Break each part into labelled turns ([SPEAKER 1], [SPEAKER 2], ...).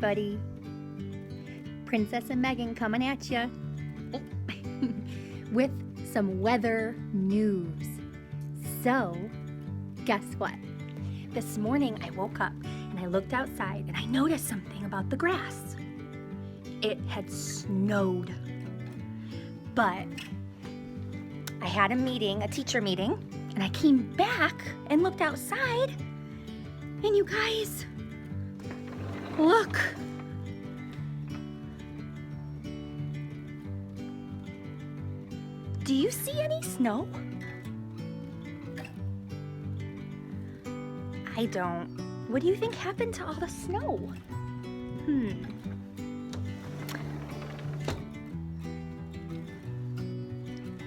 [SPEAKER 1] everybody. Princess and Megan coming at you with some weather news. So, guess what? This morning I woke up and I looked outside and I noticed something about the grass. It had snowed. But I had a teacher meeting, and I came back and looked outside, and you guys, look. Do you see any snow? I don't. What do you think happened to all the snow?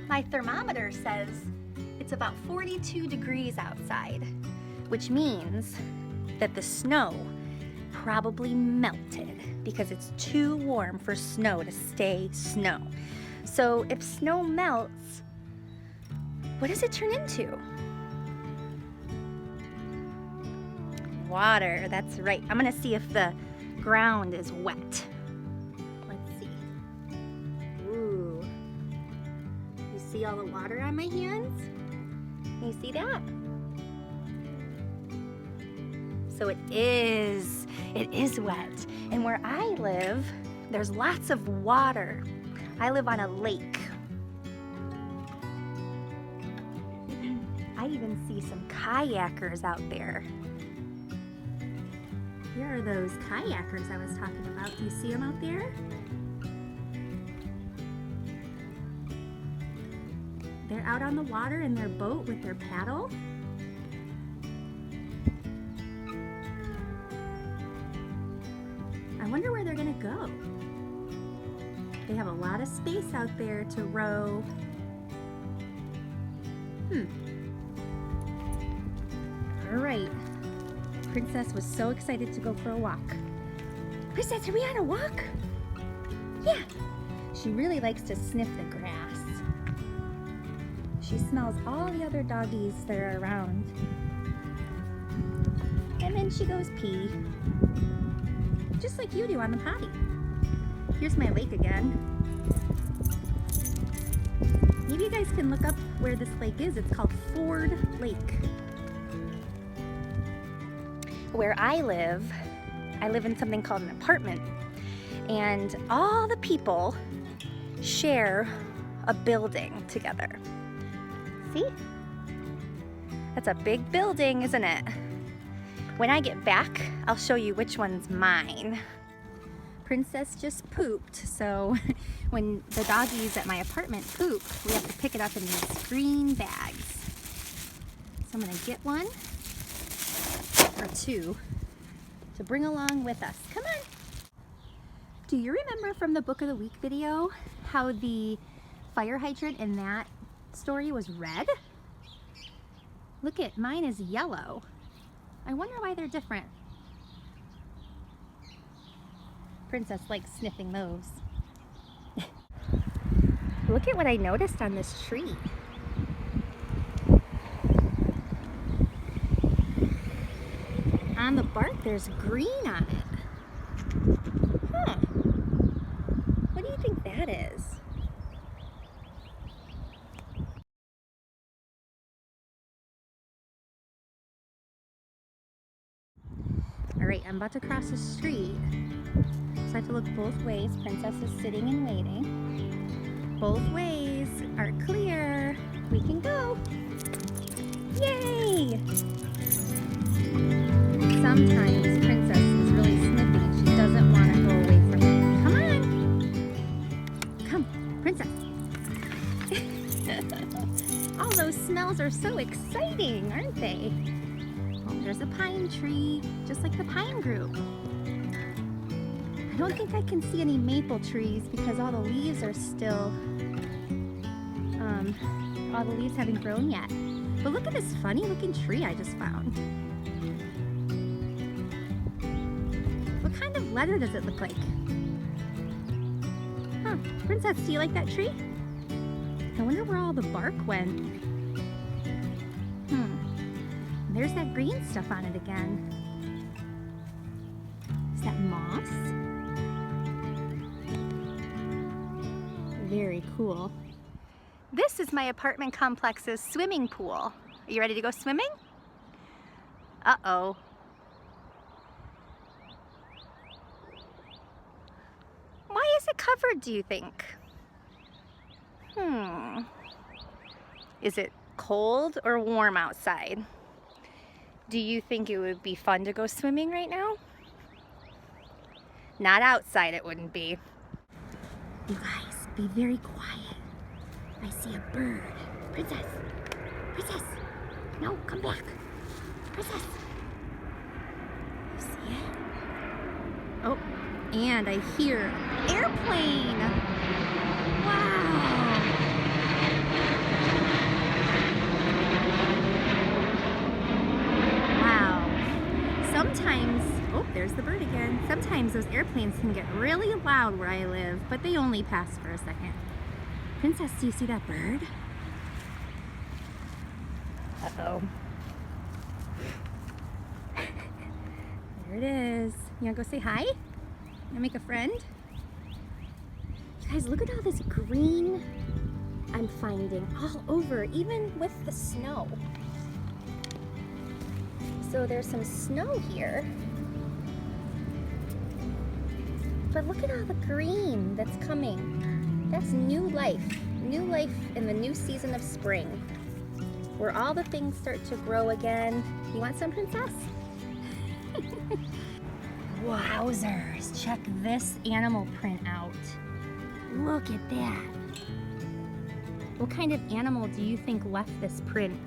[SPEAKER 1] My thermometer says it's about 42 degrees outside, which means that the snow probably melted because it's too warm for snow to stay snow. So if snow melts, what does it turn into? Water, that's right. I'm gonna see if the ground is wet. Let's see. Ooh. You see all the water on my hands? Can you see that? So it is wet. And where I live, there's lots of water. I live on a lake. I even see some kayakers out there. Here are those kayakers I was talking about. Do you see them out there? They're out on the water in their boat with their paddle. I wonder where they're gonna go. They have a lot of space out there to row. All right. Princess was so excited to go for a walk. Princess, are we on a walk? Yeah. She really likes to sniff the grass. She smells all the other doggies that are around. And then she goes pee. Just like you do on the potty. Here's my lake again. Maybe you guys can look up where this lake is. It's called Ford Lake. Where I live in something called an apartment. And all the people share a building together. See? That's a big building, isn't it? When I get back, I'll show you which one's mine. Princess just pooped, so when the doggies at my apartment poop, we have to pick it up in these green bags. So I'm gonna get one or two to bring along with us. Come on. Do you remember from the Book of the Week video how the fire hydrant in that story was red? Look at mine is yellow. I wonder why they're different. Princess likes sniffing those. Look at what I noticed on this tree. On the bark, there's green on it. Huh. What do you think that is? All right, I'm about to cross the street. So I have to look both ways. Princess is sitting and waiting. Both ways are clear. We can go. Yay! Sometimes Princess is really snippy. She doesn't want to go away from me. Come on. Come, Princess. All those smells are so exciting, aren't they? Oh, there's a pine tree, just like the pine group. I don't think I can see any maple trees because all the leaves are still, all the leaves haven't grown yet. But look at this funny looking tree I just found. What kind of leather does it look like? Huh, Princess, do you like that tree? I wonder where all the bark went. There's that green stuff on it again. that moss? Very cool. This is my apartment complex's swimming pool. Are you ready to go swimming? Uh-oh. Why is it covered, do you think? Is it cold or warm outside? Do you think it would be fun to go swimming right now? Not outside, it wouldn't be. You guys, be very quiet. I see a bird. Princess! Princess! No, come back. Princess! You see it? Oh, and I hear airplane! Wow! Sometimes, oh, there's the bird again. Sometimes those airplanes can get really loud where I live, but they only pass for a second. Princess, do you see that bird? Uh-oh. There it is. You wanna go say hi? You wanna make a friend? You guys, look at all this green I'm finding all over, even with the snow. So there's some snow here, but look at all the green that's coming. That's new life in the new season of spring, where all the things start to grow again. You want some, Princess? Wowzers, check this animal print out. Look at that. What kind of animal do you think left this print?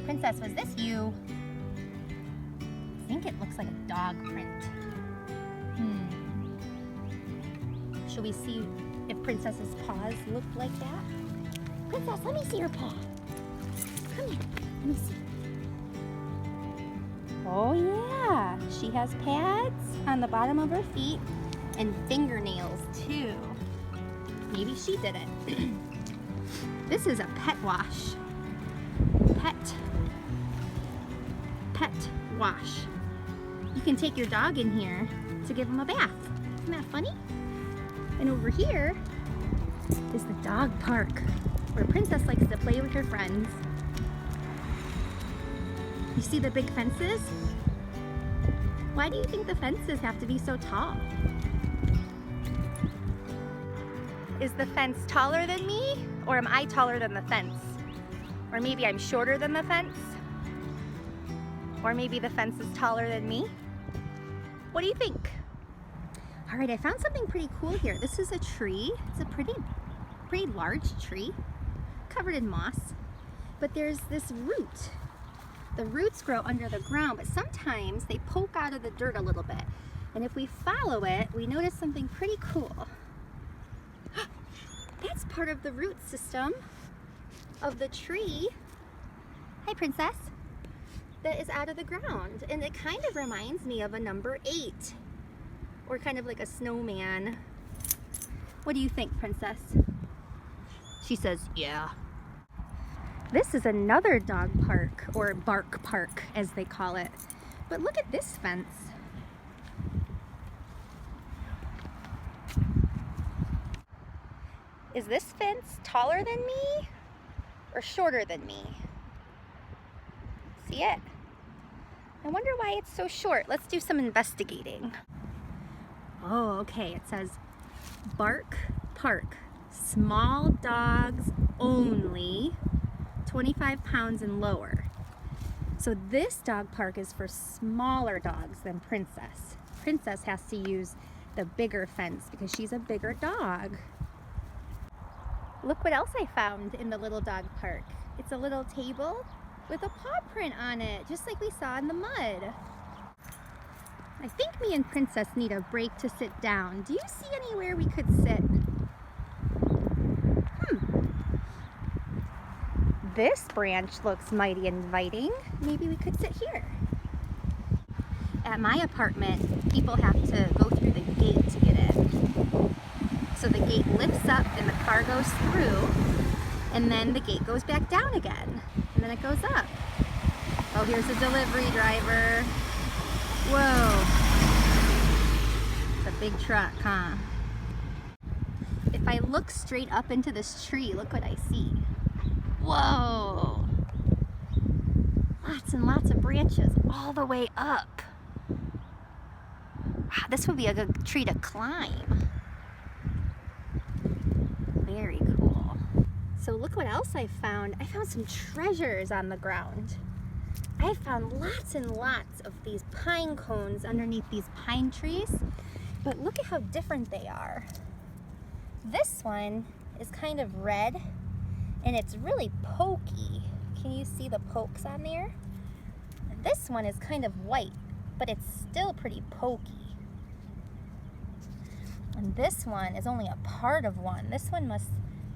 [SPEAKER 1] Princess, was this you? I think it looks like a dog print. Should we see if Princess's paws look like that? Princess, let me see your paw. Come here, let me see. Oh yeah, she has pads on the bottom of her feet and fingernails too. Maybe she did it. This is a pet wash. Pet wash. You can take your dog in here to give him a bath. Isn't that funny? And over here is the dog park, where Princess likes to play with her friends. You see the big fences? Why do you think the fences have to be so tall? Is the fence taller than me, or am I taller than the fence? Or maybe I'm shorter than the fence? Or maybe the fence is taller than me? What do you think? All right, I found something pretty cool here. This is a tree. It's a pretty large tree, covered in moss. But there's this root. The roots grow under the ground, but sometimes they poke out of the dirt a little bit. And if we follow it, we notice something pretty cool. That's part of the root system of the tree. Hi, Princess. That is out of the ground, and it kind of reminds me of a number 8, or kind of like a snowman. What do you think, Princess? She says, yeah. This is another dog park, or bark park as they call it. But look at this fence. Is this fence taller than me or shorter than me? See it? I wonder why it's so short. Let's do some investigating. Oh, okay. It says Bark Park. Small dogs only, 25 pounds and lower. So this dog park is for smaller dogs than Princess. Princess has to use the bigger fence because she's a bigger dog. Look what else I found in the little dog park. It's a little table with a paw print on it, just like we saw in the mud. I think me and Princess need a break to sit down. Do you see anywhere we could sit? This branch looks mighty inviting. Maybe we could sit here. At my apartment, people have to go through the gate to get in. So the gate lifts up and the car goes through, and then the gate goes back down again, and then it goes up. Oh, here's a delivery driver. Whoa. It's a big truck, huh? If I look straight up into this tree, look what I see. Whoa. Lots and lots of branches all the way up. Wow, this would be a good tree to climb. Very cool. So look what else I found. I found some treasures on the ground. I found lots and lots of these pine cones underneath these pine trees, but look at how different they are. This one is kind of red and it's really pokey. Can you see the pokes on there? This one is kind of white, but it's still pretty pokey. And this one is only a part of one. This one must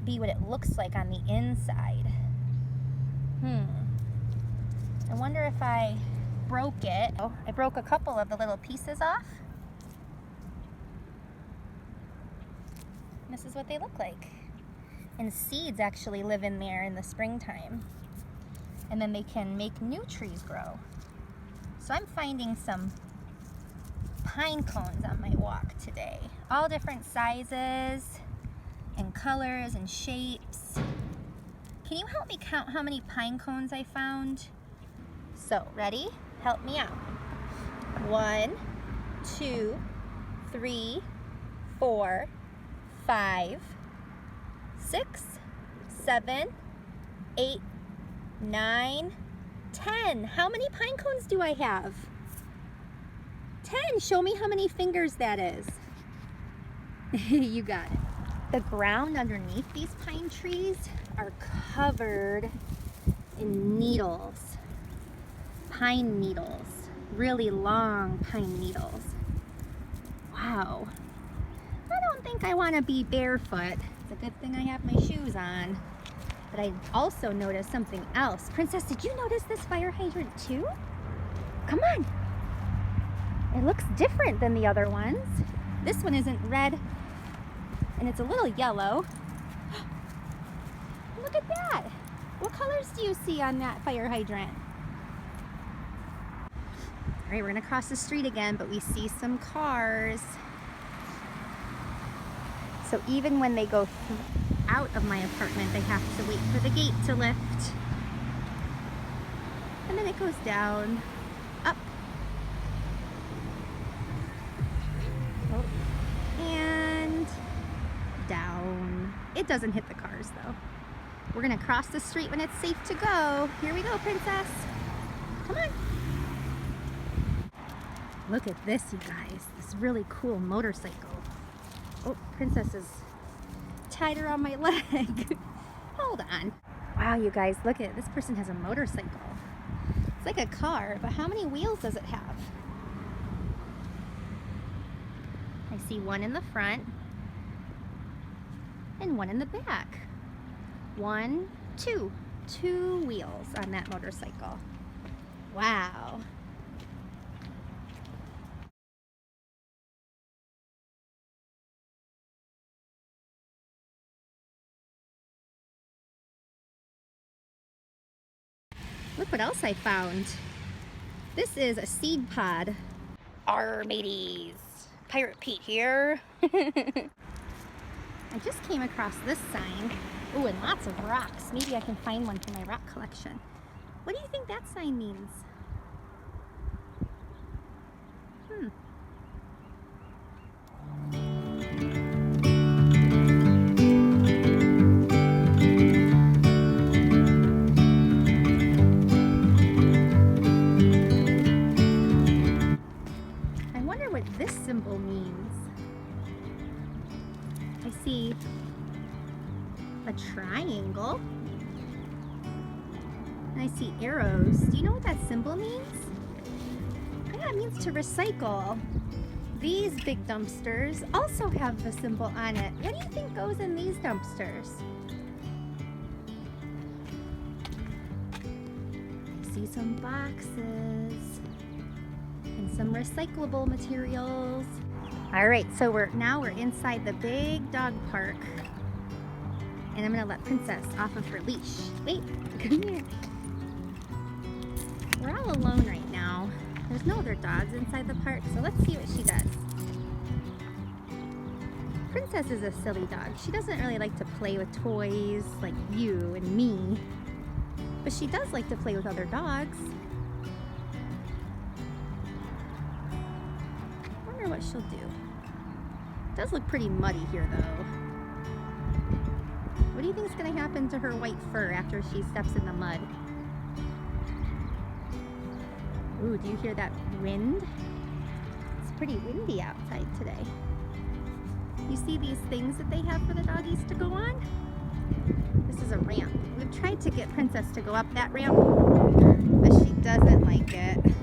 [SPEAKER 1] be what it looks like on the inside. I wonder if I broke it. Oh, I broke a couple of the little pieces off. This is what they look like. And seeds actually live in there in the springtime. And then they can make new trees grow. So I'm finding some pine cones on my walk today. All different sizes and colors and shapes. Can you help me count how many pine cones I found? So, ready? Help me out. 1, 2, 3, 4, 5, 6, 7, 8, 9, 10. How many pine cones do I have? 10. Show me how many fingers that is. You got it. The ground underneath these pine trees are covered in needles. Pine needles. Really long pine needles. Wow. I don't think I want to be barefoot. It's a good thing I have my shoes on. But I also noticed something else. Princess, did you notice this fire hydrant too? Come on. It looks different than the other ones. This one isn't red and it's a little yellow. Look at that. What colors do you see on that fire hydrant? All right, we're gonna cross the street again, but we see some cars. So even when they go out of my apartment, they have to wait for the gate to lift. And then it goes down, up, and down. It doesn't hit the cars though. We're gonna cross the street when it's safe to go. Here we go, Princess. Come on. Look at this, you guys. This really cool motorcycle. Oh, Princess is tied around my leg. Hold on. Wow, you guys, look at it. This person has a motorcycle. It's like a car, but how many wheels does it have? I see one in the front and one in the back. 1, 2. 2 wheels on that motorcycle. Wow. Look what else I found. This is a seed pod. Arr, mateys. Pirate Pete here. I just came across this sign. Oh, and lots of rocks. Maybe I can find one for my rock collection. What do you think that sign means? I wonder what this symbol means. I see a triangle. And I see arrows. Do you know what that symbol means? Yeah, it means to recycle. These big dumpsters also have the symbol on it. What do you think goes in these dumpsters? I see some boxes and some recyclable materials. All right, so we're inside the big dog park. And I'm gonna let Princess off of her leash. Wait, come here. We're all alone right now. There's no other dogs inside the park, so let's see what she does. Princess is a silly dog. She doesn't really like to play with toys like you and me, but she does like to play with other dogs. I wonder what she'll do. It does look pretty muddy here though. What do you think is going to happen to her white fur after she steps in the mud? Ooh, do you hear that wind? It's pretty windy outside today. You see these things that they have for the doggies to go on? This is a ramp. We've tried to get Princess to go up that ramp, but she doesn't like it. And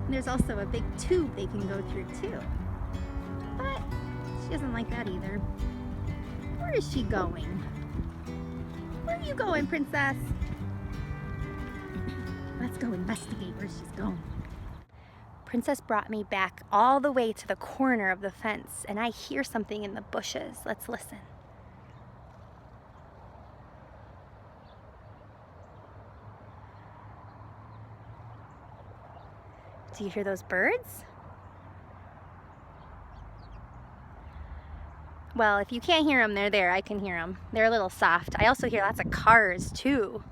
[SPEAKER 1] there's also a big tube they can go through too. But she doesn't like that either. Where is she going? Where are you going, Princess? Let's go investigate where she's going. Princess brought me back all the way to the corner of the fence, and I hear something in the bushes. Let's listen. Do you hear those birds? Well, if you can't hear them, they're there. I can hear them. They're a little soft. I also hear lots of cars too.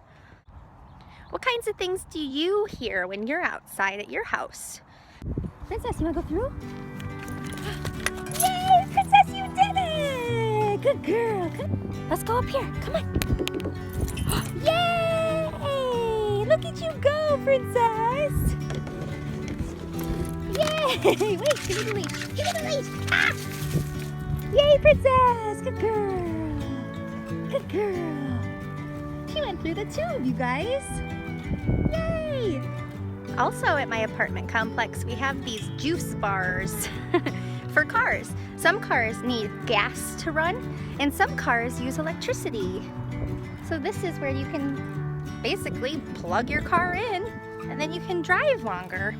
[SPEAKER 1] What kinds of things do you hear when you're outside at your house? Princess, you wanna go through? Yay, Princess, you did it! Good girl. Come. Let's go up here. Come on. Yay! Look at you go, Princess. Yay! Wait, give me the leash. Give me the leash. Ah! Yay, Princess! Good girl. Good girl. She went through the tube, you guys. Yay! Also at my apartment complex, we have these juice bars for cars. Some cars need gas to run, and some cars use electricity. So this is where you can basically plug your car in, and then you can drive longer.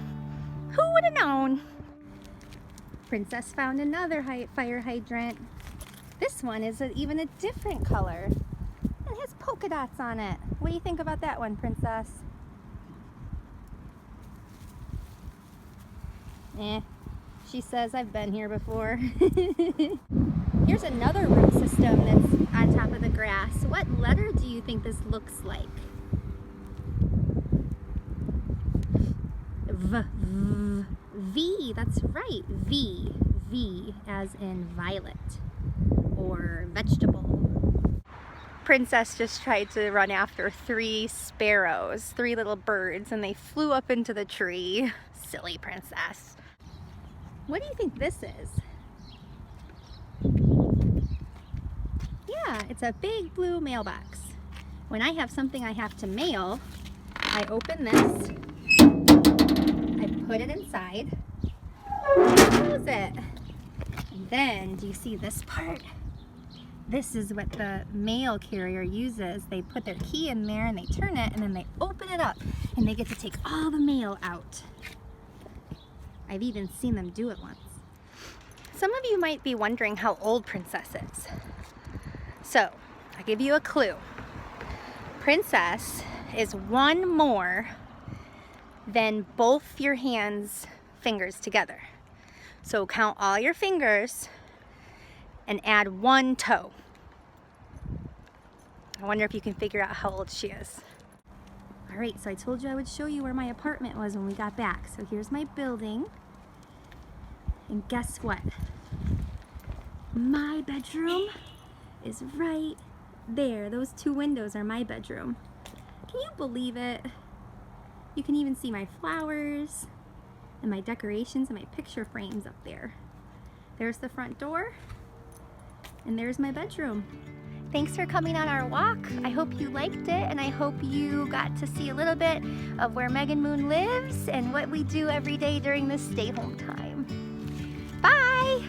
[SPEAKER 1] Who would have known? Princess found another fire hydrant. This one is even a different color. It has polka dots on it. What do you think about that one, Princess? She says, I've been here before. Here's another root system that's on top of the grass. What letter do you think this looks like? V, that's right, V. V as in violet or vegetable. Princess just tried to run after 3 sparrows, 3 little birds, and they flew up into the tree. Silly Princess. What do you think this is? Yeah, it's a big blue mailbox. When I have something I have to mail, I open this, I put it inside, close it. And then, do you see this part? This is what the mail carrier uses. They put their key in there and they turn it and then they open it up and they get to take all the mail out. I've even seen them do it once. Some of you might be wondering how old Princess is. So, I'll give you a clue. Princess is 1 more than both your hands' fingers together. So count all your fingers and add 1 toe. I wonder if you can figure out how old she is. All right, so I told you I would show you where my apartment was when we got back. So here's my building. And guess what? My bedroom is right there. Those 2 windows are my bedroom. Can you believe it? You can even see my flowers and my decorations and my picture frames up there. There's the front door, and there's my bedroom. Thanks for coming on our walk. I hope you liked it, and I hope you got to see a little bit of where Megan Moon lives and what we do every day during this stay home time. Bye!